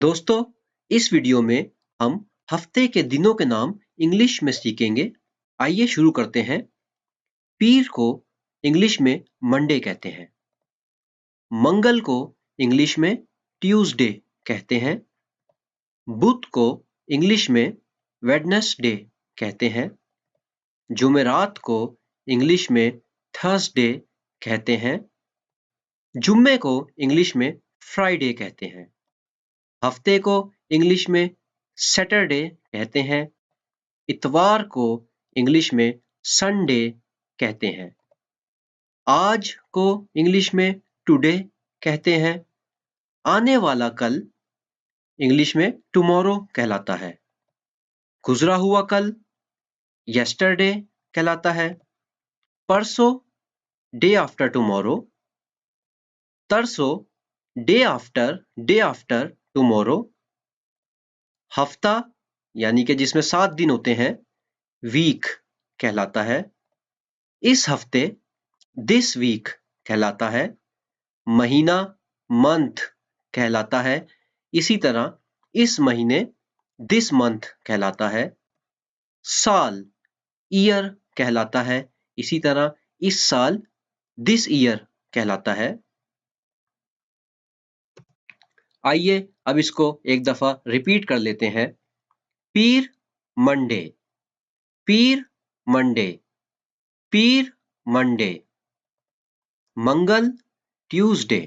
दोस्तों, इस वीडियो में हम हफ्ते के दिनों के नाम इंग्लिश में सीखेंगे। आइए शुरू करते हैं। पीर को इंग्लिश में मंडे कहते हैं। मंगल को इंग्लिश में ट्यूसडे कहते हैं। बुध को इंग्लिश में वेडनेसडे कहते हैं। जुमेरात को इंग्लिश में थर्सडे कहते हैं। जुम्मे को इंग्लिश में फ्राइडे कहते हैं। हफ्ते को इंग्लिश में सैटरडे कहते हैं। इतवार को इंग्लिश में संडे कहते हैं। आज को इंग्लिश में टुडे कहते हैं। आने वाला कल इंग्लिश में टुमारो कहलाता है। गुजरा हुआ कल यस्टरडे कहलाता है। परसों डे आफ्टर टुमारो। तरसों डे आफ्टर टुमारो। हफ्ता यानी कि जिसमें 7 दिन होते हैं वीक कहलाता है। इस हफ्ते दिस वीक कहलाता है। महीना मंथ कहलाता है। इसी तरह इस महीने दिस मंथ कहलाता है। साल ईयर कहलाता है। इसी तरह इस साल दिस ईयर कहलाता है। आइए अब इसको एक दफा रिपीट कर लेते हैं। पीर मंडे, पीर मंडे, पीर मंडे। मंगल ट्यूसडे,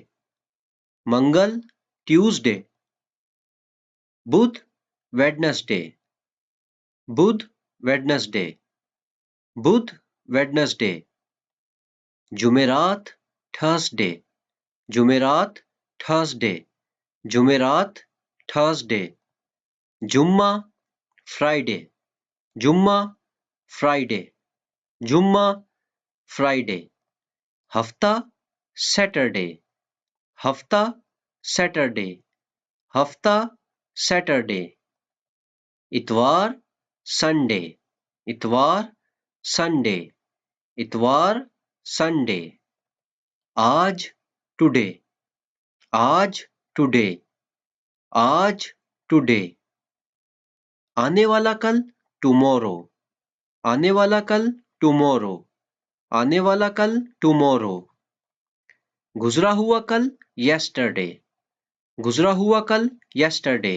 मंगल ट्यूसडे। बुध वेडनेसडे, बुध वेडनेसडे, बुध वेडनेसडे। जुमेरात थर्सडे, जुमेरात थर्सडे, जुमेरात थर्सडे। जुम्मा फ्राइडे, जुम्मा फ्राइडे, जुम्मा फ्राइडे। हफ्ता सैटरडे, हफ्ता सैटरडे, हफ्ता सैटरडे। इतवार संडे, इतवार संडे, इतवार संडे। आज टुडे, आज टुडे, आज टुडे। आने वाला कल टुमारो, आने वाला कल टुमारो, आने वाला कल टुमारो। गुजरा हुआ कल यस्टरडे, गुजरा हुआ कल यस्टरडे,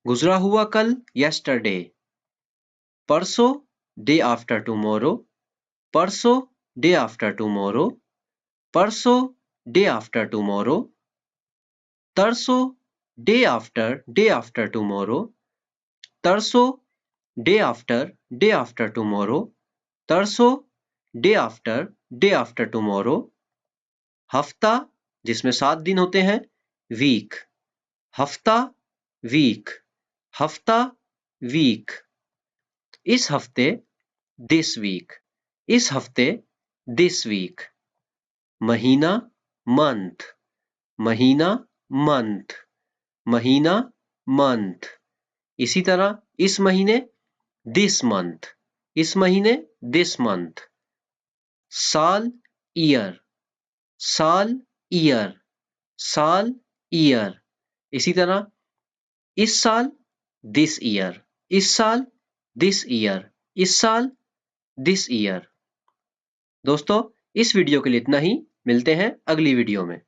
गुजरा हुआ कल यस्टरडे। परसों डे आफ्टर टुमारो, परसों डे आफ्टर टुमारो, परसों डे आफ्टर टुमारो। तरसों डे आफ्टर टुमारो, तरसों डे आफ्टर टुमारो, तरसों डे आफ्टर टुमारो। हफ्ता जिसमें 7 दिन होते हैं वीक, हफ्ता वीक, हफ्ता वीक। इस हफ्ते दिस वीक, इस हफ्ते दिस वीक। महीना मंथ, महीना मंथ, महीना मंथ। इसी तरह इस महीने दिस मंथ, इस महीने दिस मंथ। साल ईयर, साल ईयर, साल ईयर। इसी तरह इस साल दिस ईयर, इस साल दिस ईयर, इस साल दिस ईयर। दोस्तों, इस वीडियो के लिए इतना ही। मिलते हैं अगली वीडियो में।